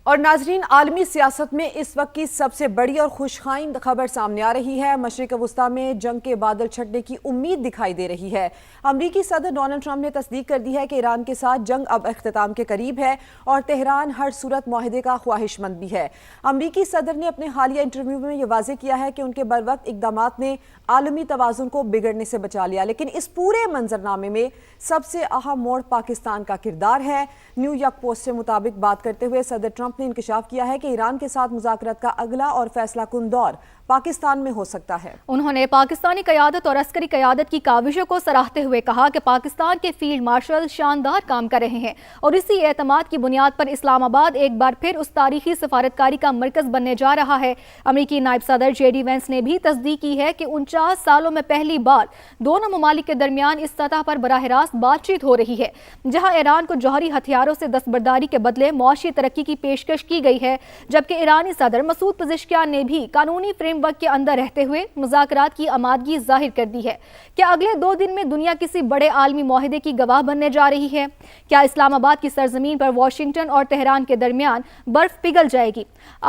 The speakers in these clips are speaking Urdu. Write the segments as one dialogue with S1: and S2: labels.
S1: اور ناظرین، عالمی سیاست میں اس وقت کی سب سے بڑی اور خوشخائند خبر سامنے آ رہی ہے۔ مشرق وسطیٰ میں جنگ کے بادل چھٹنے کی امید دکھائی دے رہی ہے۔ امریکی صدر ڈونلڈ ٹرمپ نے تصدیق کر دی ہے کہ ایران کے ساتھ جنگ اب اختتام کے قریب ہے اور تہران ہر صورت معاہدے کا خواہش مند بھی ہے۔ امریکی صدر نے اپنے حالیہ انٹرویو میں یہ واضح کیا ہے کہ ان کے بروقت اقدامات نے عالمی توازن کو بگڑنے سے بچا لیا، لیکن اس پورے منظرنامے میں سب سے اہم موڑ پاکستان کا کردار ہے۔ نیو یارک پوسٹ سے مطابق بات کرتے ہوئے صدر ٹرمپ نے انکشاف کیا ہے کہ ایران کے ساتھ مذاکرات کا اگلا اور فیصلہ کن دور پاکستان میں ہو سکتا ہے۔
S2: انہوں نے پاکستانی قیادت اور عسکری قیادت کی کاوشوں کو سراہتے ہوئے کہا کہ پاکستان کے فیلڈ مارشل شاندار کام کر رہے ہیں اور اسی اعتماد کی بنیاد پر اسلام آباد ایک بار پھر اس تاریخی سفارتکاری کا مرکز بننے جا رہا ہے۔ امریکی نائب صدر جے ڈی وینس نے بھی تصدیق کی ہے کہ 49 سالوں میں پہلی بار دونوں ممالک کے درمیان اس سطح پر براہ راست بات چیت ہو رہی ہے، جہاں ایران کو جوہری ہتھیاروں سے دستبرداری کے بدلے معاشی ترقی کی پیشکش کی گئی ہے، جبکہ ایرانی صدر مسعود پزشکیان نے بھی قانونی فریم ورک کے اندر رہتے ہوئے مذاکرات کی آمادگی ظاہر کر دی ہے۔ کیا اگلے 2 دن میں دنیا کسی بڑے عالمی معاہدے کی گواہ بننے جا رہی ہے؟ کیا اسلام آباد کی سرزمین پر واشنگٹن اور تہران کے درمیان برف پگھل جائے گی؟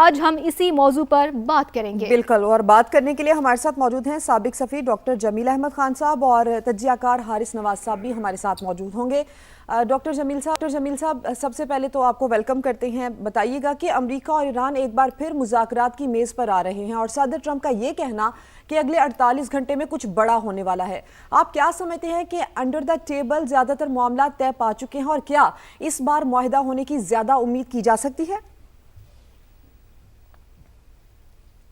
S2: آج ہم اسی موضوع پر بات کریں گے۔
S1: بالکل، اور بات کرنے کے لیے ہمارے ساتھ موجود ہیں سابق سفیر ڈاکٹر جمیل احمد خان صاحب اور تجزیہ کار حارث نواز صاحب بھی ہمارے ساتھ موجود ہوں گے۔ ڈاکٹر جمیل صاحب، سب سے پہلے تو آپ کو ویلکم کرتے ہیں۔ بتائیے گا کہ امریکہ اور ایران ایک بار پھر مذاکرات کی میز پر آ رہے ہیں اور صدر ٹرمپ کا یہ کہنا کہ اگلے 48 گھنٹے میں کچھ بڑا ہونے والا ہے، آپ کیا سمجھتے ہیں کہ انڈر دا ٹیبل زیادہ تر معاملات طے پا چکے ہیں اور کیا اس بار معاہدہ ہونے کی زیادہ امید کی جا سکتی ہے؟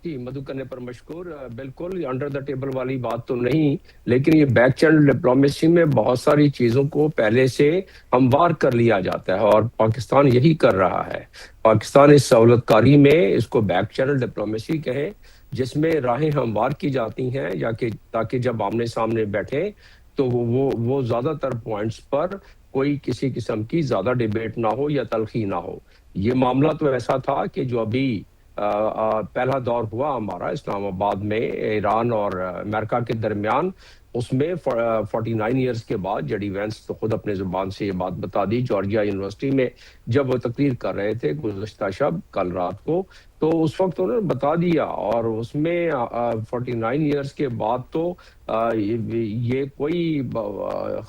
S3: جی، مدعو کرنے پر مشکور۔ بالکل انڈر دا ٹیبل والی بات تو نہیں، لیکن یہ بیک چینل ڈپلومیسی میں بہت ساری چیزوں کو پہلے سے ہموار کر لیا جاتا ہے اور پاکستان یہی کر رہا ہے۔ پاکستان اس سہولت کاری میں اس کو بیک چینل ڈپلومیسی کہیں، جس میں راہیں ہموار کی جاتی ہیں یا کہ تاکہ جب آمنے سامنے بیٹھیں تو وہ زیادہ تر پوائنٹس پر کوئی کسی قسم کی زیادہ ڈیبیٹ نہ ہو یا تلخی نہ ہو۔ یہ معاملہ تو ایسا تھا کہ جو ابھی پہلا دور ہوا ہمارا اسلام آباد میں ایران اور امریکہ کے درمیان، اس میں 49 ایئرز کے بعد جے ڈی وینس تو خود اپنے زبان سے یہ بات بتا دی جارجیا یونیورسٹی میں جب وہ تقریر کر رہے تھے گزشتہ شب کل رات کو، تو اس وقت انہوں نے بتا دیا اور اس میں 49 ایئرز کے بعد تو یہ کوئی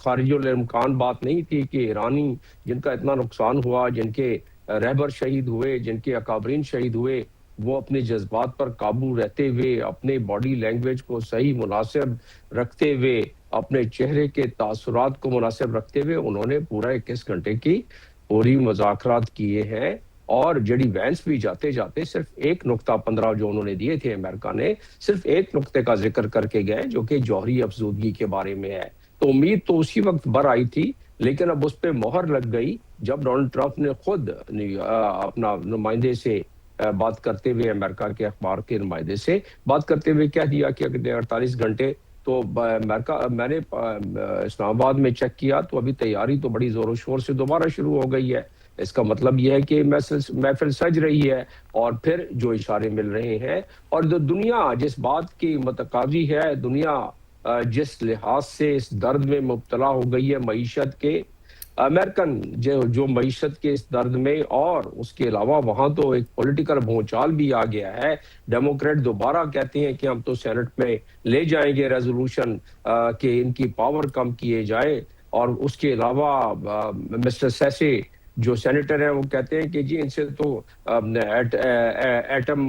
S3: خارج الامکان بات نہیں تھی کہ ایرانی جن کا اتنا نقصان ہوا، جن کے رہبر شہید ہوئے، جن کے اکابرین شہید ہوئے، وہ اپنے جذبات پر قابو رہتے ہوئے، اپنے باڈی لینگویج کو صحیح مناسب رکھتے ہوئے، اپنے چہرے کے تاثرات کو مناسب رکھتے ہوئے انہوں نے پورا 21 گھنٹے کی پوری مذاکرات کیے ہیں۔ اور جے ڈی وینس بھی جاتے جاتے صرف ایک نقطہ 15 جو انہوں نے دیے تھے امریکہ نے، صرف ایک نقطے کا ذکر کر کے گئے جو کہ جوہری افزودگی کے بارے میں ہے۔ تو امید تو اسی وقت بر آئی تھی، لیکن اب اس پہ مہر لگ گئی جب ڈونلڈ ٹرمپ نے خود اپنا نمائندے سے بات کرتے ہوئے، امریکہ کے اخبار کے نمائندے سے بات کرتے ہوئے کہہ دیا کہ اگلے 48 گھنٹے تو امریکہ، میں نے اسلام آباد میں چیک کیا تو ابھی تیاری تو بڑی زور و شور سے دوبارہ شروع ہو گئی ہے۔ اس کا مطلب یہ ہے کہ محفل سج رہی ہے اور پھر جو اشارے مل رہے ہیں اور جو دنیا جس بات کی متقاضی ہے، دنیا جس لحاظ سے اس درد میں مبتلا ہو گئی ہے معیشت کے، امریکن جو معیشت کے اس درد میں، اور اس کے علاوہ وہاں تو ایک پولیٹیکل بھونچال بھی آ گیا ہے۔ ڈیموکریٹ دوبارہ کہتے ہیں کہ ہم تو سینٹ میں لے جائیں گے ریزولوشن کہ ان کی پاور کم کیے جائے، اور اس کے علاوہ مسٹر سیسے جو سینیٹر ہیں وہ کہتے ہیں کہ جی ان سے تو ایٹم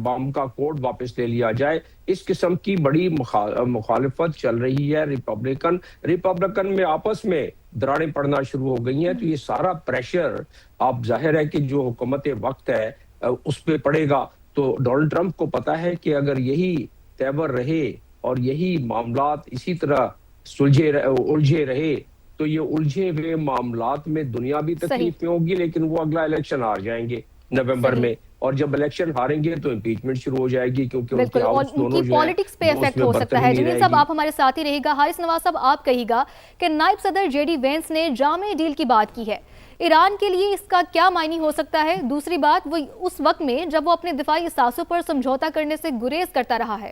S3: بام کا کوڈ واپس لے لیا جائے۔ اس قسم کی بڑی مخالفت چل رہی ہے۔ ریپبلکن میں آپس میں دراڑیں پڑنا شروع ہو گئی ہیں، تو یہ سارا پریشر آپ ظاہر ہے کہ جو حکومت وقت ہے اس پہ پڑے گا۔ تو ڈونلڈ ٹرمپ کو پتا ہے کہ اگر یہی تیور رہے اور یہی معاملات اسی طرح الجھے رہے تو یہ الجھے ہوئے معاملات میں دنیا بھی تکلیف میں ہوگی، لیکن وہ اگلا الیکشن ہار جائیں گے نومبر میں، اور جب الیکشن ہاریں گے تو امپیچمنٹ شروع ہو جائے گی، کیونکہ ان کے ہاؤس دونوں جو
S2: پالیٹکس پہ افیکٹ ہو سکتا ہے۔ جمیل صاحب آپ ہمارے ساتھ ہی رہے گا۔ حارث نواز صاحب آپ کہی گا کہ نائب صدر جے ڈی وینس نے جامع ڈیل کی بات کی ہے، ایران کے لیے اس کا کیا معنی ہو سکتا ہے؟ دوسری بات، وہ اس وقت میں جب وہ اپنے دفاعی اثاثوں پر سمجھوتا کرنے سے گریز کرتا رہا ہے۔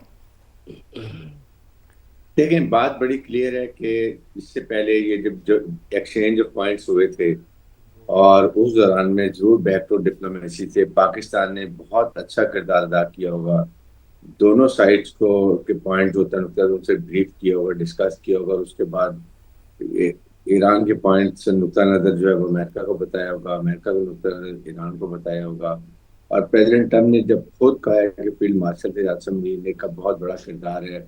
S4: دیکھیں، بات بڑی کلیئر ہے کہ اس سے پہلے یہ جب جو ایکسچینج آف پوائنٹس ہوئے تھے اور اس دوران میں ضرور بیک ٹو ڈپلومیسی سے پاکستان نے بہت اچھا کردار ادا کیا ہوگا. دونوں سائڈس کو کے پوائنٹ جو ہوتا ہے ان سے بریف کیا ہوگا, ڈسکس کیا ہوگا, اور اس کے بعد ایران کے پوائنٹ سے نقطہ نظر جو ہے وہ امریکہ کو بتایا ہوگا, امریکہ کو نقطہ نظر ایران کو بتایا ہوگا. اور پریزیڈنٹ ٹرمپ نے جب خود کہا ہے کہ فیلڈ مارشل سے اسمبلی کا بہت بڑا کردار ہے,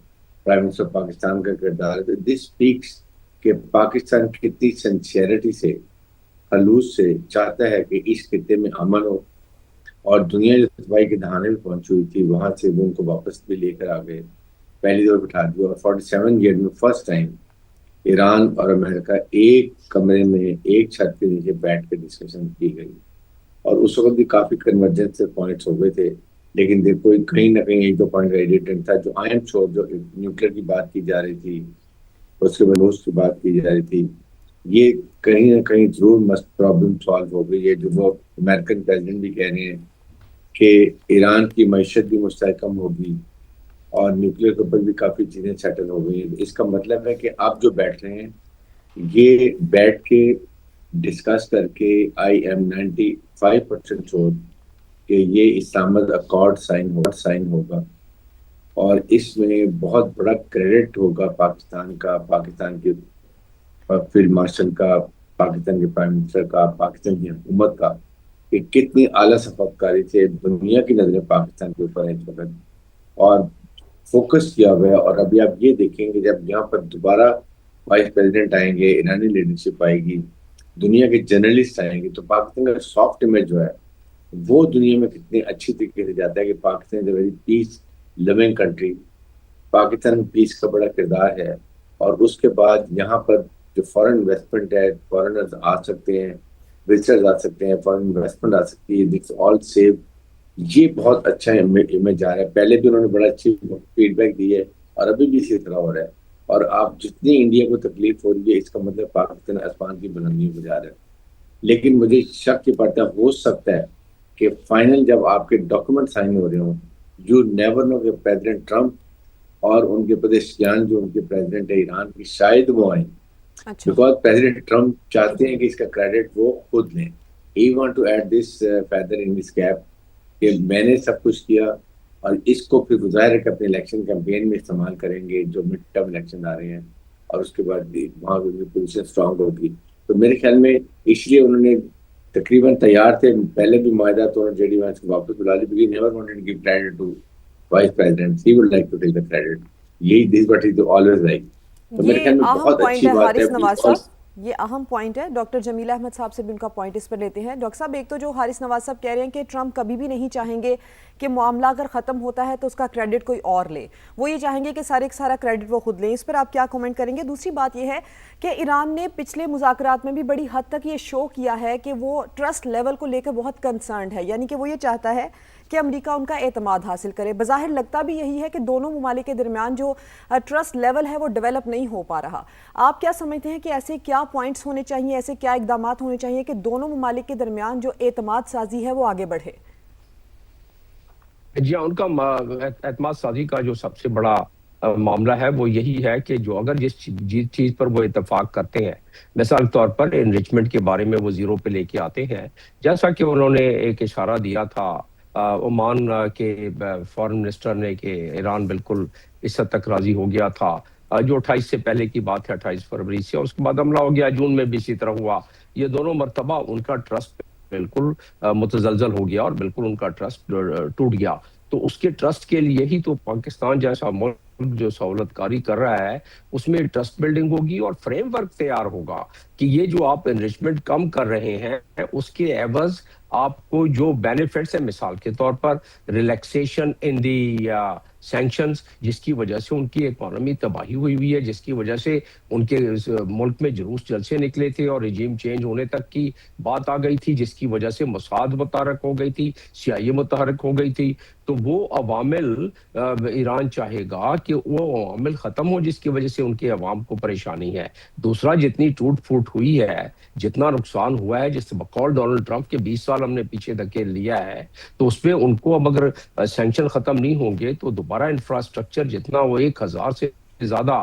S4: پرائم منسٹر پاکستان کا کردار ہے, تو دس اسپیکس کہ پاکستان کتنی سنسیئرٹی سے خلوص سے چاہتا ہے کہ اس خطے میں امن ہو. اور دنیا جو تباہی کے دہانے میں پہنچی ہوئی تھی وہاں سے وہ ان کو واپس بھی لے کر آ گئے, پہلی دور بٹھا دیا. اور 47 ایئر میں فرسٹ ٹائم ایران اور امریکہ ایک کمرے میں ایک چھت کے نیچے بیٹھ کے ڈسکشن کی گئی. اور اس وقت بھی کافی کنورجنس سے پوائنٹس ہو گئے تھے, لیکن دیکھو کہیں نہ کہیں ایک دو پوائنٹ کا ایڈیٹنٹ تھا. جو آئی ایم شور جو نیوکلیر کی بات کی جا رہی تھی, اس کے بعد روس کی بات کی جا رہی تھی, یہ کہیں نہ کہیں ضرور مست پرابلم سالو ہو گئی ہے. جو وہ امریکن پریزیڈنٹ بھی کہہ رہے ہیں کہ ایران کی معیشت بھی مستحکم ہوگی اور نیوکلیر کے اوپر بھی کافی چیزیں سیٹل ہو گئی ہیں. اس کا مطلب ہے کہ آپ جو بیٹھ رہے ہیں یہ بیٹھ کے ڈسکس کر کے آئی ایم 95% شور کہ یہ اسلام آباد اکارڈ سائن ہوگا, اور اس میں بہت بڑا کریڈٹ ہوگا پاکستان کا, پاکستان کے فیلڈ مارشل کا, پاکستان کے پرائم منسٹر کا, پاکستان کی حکومت کا, کہ کتنی اعلیٰ صفاقتکاری سے دنیا کی نظریں پاکستان کے اوپر ہیں اس وقت اور فوکس کیا ہوا ہے. اور ابھی آپ یہ دیکھیں گے جب یہاں پر دوبارہ وائس پریزیڈنٹ آئیں گے, ایرانی لیڈرشپ آئے گی, دنیا کے جرنلسٹ آئیں گے, تو پاکستان کا سافٹ امیج جو ہے وہ دنیا میں کتنی اچھی طریقے سے جاتا ہے کہ Pakistan is a very peace loving country. Pakistan میں پیس کا بڑا کردار ہے. اور اس کے بعد یہاا پر جو فورن انویسٹمنٹ ہے, فورنرز آ سکتے ہیں, وزٹرز آ سکتے ہیں, فورن انویسٹمنٹ آ سکتی ہے, دس آل سیو. یہ بہت اچھا امیج آ رہا ہے. پہلے بھی انہوں نے بڑا اچھی فیڈ بیک دی ہے اور ابھی بھی اسی طرح ہو رہا ہے. اور آپ جتنی انڈیا کو تکلیف ہو رہی ہے اس کا مطلب پاکستان آسمان کی بلندیوں کو جا رہا ہے. لیکن مجھے شک یہ پڑتا ہے ہو سکتا ہے کہ فائنل جب آپ کے ڈاکومنٹ سائن ہو رہے ہوں, یو نیور نو کہ پریزیڈنٹ ٹرمپ اور ان کے پدیشیان جو ان کے پریزیڈنٹ ہے ایران کی شاید وہ آئیں, بیکاز پریزیڈنٹ ٹرمپ چاہتے ہیں کہ اس کا کریڈٹ وہ خود لیں. He want to add this feather in this cap کہ میں نے سب کچھ کیا, اور اس کو پھر ظاہر ہے کہ اپنے الیکشن کیمپین میں استعمال کریں گے جو مڈ ٹرم الیکشن آ رہے ہیں, اور اس کے بعد وہاں کی پوزیشن اسٹرانگ ہوگی. تو میرے خیال میں اس لیے انہوں نے تقریباً تیار تھے پہلے بھی معاہدہ تو جے ڈی وینس کو واپس بلا لی, because he never wanted to give credit to vice president. He would like to take the credit. یہی this what he always like. تو میرے خیال میں بہت اچھی بات ہے.
S1: یہ اہم پوائنٹ ہے. ڈاکٹر جمیل احمد صاحب سے بھی ان کا پوائنٹ اس پر لیتے ہیں. ڈاکٹر صاحب, ایک تو جو حارث نواز صاحب کہہ رہے ہیں کہ ٹرمپ کبھی بھی نہیں چاہیں گے کہ معاملہ اگر ختم ہوتا ہے تو اس کا کریڈٹ کوئی اور لے, وہ یہ چاہیں گے کہ سارا کریڈٹ وہ خود لیں. اس پر آپ کیا کومنٹ کریں گے؟ دوسری بات یہ ہے کہ ایران نے پچھلے مذاکرات میں بھی بڑی حد تک یہ شو کیا ہے کہ وہ ٹرسٹ لیول کو لے کر بہت کنسرنڈ ہے, یعنی کہ وہ یہ چاہتا ہے کہ امریکہ ان کا اعتماد حاصل کرے. بظاہر لگتا بھی یہی ہے کہ دونوں ممالک کے درمیان جو ٹرسٹ لیول ہے وہ ڈیولپ نہیں ہو پا رہا. آپ کیا سمجھتے ہیں کہ ایسے کیا پوائنٹس ہونے چاہیے, ایسے کیا اقدامات ہونے چاہیے کہ دونوں ممالک کے درمیان جو اعتماد سازی ہے وہ آگے بڑھے؟
S3: جی ہاں, ان کا اعتماد سازی کا جو سب سے بڑا معاملہ ہے وہ یہی ہے کہ جو اگر جس چیز پر وہ اتفاق کرتے ہیں, مثال طور پر انریچمنٹ کے بارے میں وہ زیرو پہ لے کے آتے ہیں, جیسا کہ انہوں نے ایک اشارہ دیا تھا عمان کے فارن منسٹر نے کہ ایران بالکل اس حد تک راضی ہو گیا تھا, جو 28 سے پہلے کی بات ہے, 28 فروری سے, اس کے بعد حملہ ہو گیا, جون میں بھی اسی طرح ہوا. یہ دونوں مرتبہ ان کا ٹرسٹ بالکل متزلزل ہو گیا اور بالکل ان کا ٹرسٹ ٹوٹ گیا. تو اس کے ٹرسٹ کے لیے ہی تو پاکستان جیسا ملک جو سہولت کاری کر رہا ہے اس میں ٹرسٹ بلڈنگ ہوگی اور فریم ورک تیار ہوگا کہ یہ جو آپ انریچمنٹ کم کر رہے ہیں اس کے عوض آپ کو جو بینیفٹس ہیں, مثال کے طور پر ریلیکسیشن ان دی سینکشنز, جس کی وجہ سے ان کی اکانومی تباہی ہوئی ہے, جس کی وجہ سے ان کے ملک میں جلوس جلسے نکلے تھے اور رجیم چینج ہونے تک کی بات آ گئی تھی, جس کی وجہ سے موساد متحرک ہو گئی تھی, CIA متحرک ہو گئی تھی. تو وہ عوامل ایران چاہے گا کہ وہ عوامل ختم ہو جس کی وجہ سے ان کے عوام کو پریشانی ہے. دوسرا, جتنی ٹوٹ پھوٹ ہوئی ہے, جتنا نقصان ہوا ہے, جس بقول ڈونلڈ ٹرمپ کے 20 سال ہم نے پیچھے دھکیل لیا ہے, تو اس پہ ان کو اب اگر سینکشن ختم نہیں ہوں گے تو دوبارہ انفراسٹرکچر جتنا وہ 1000 سے زیادہ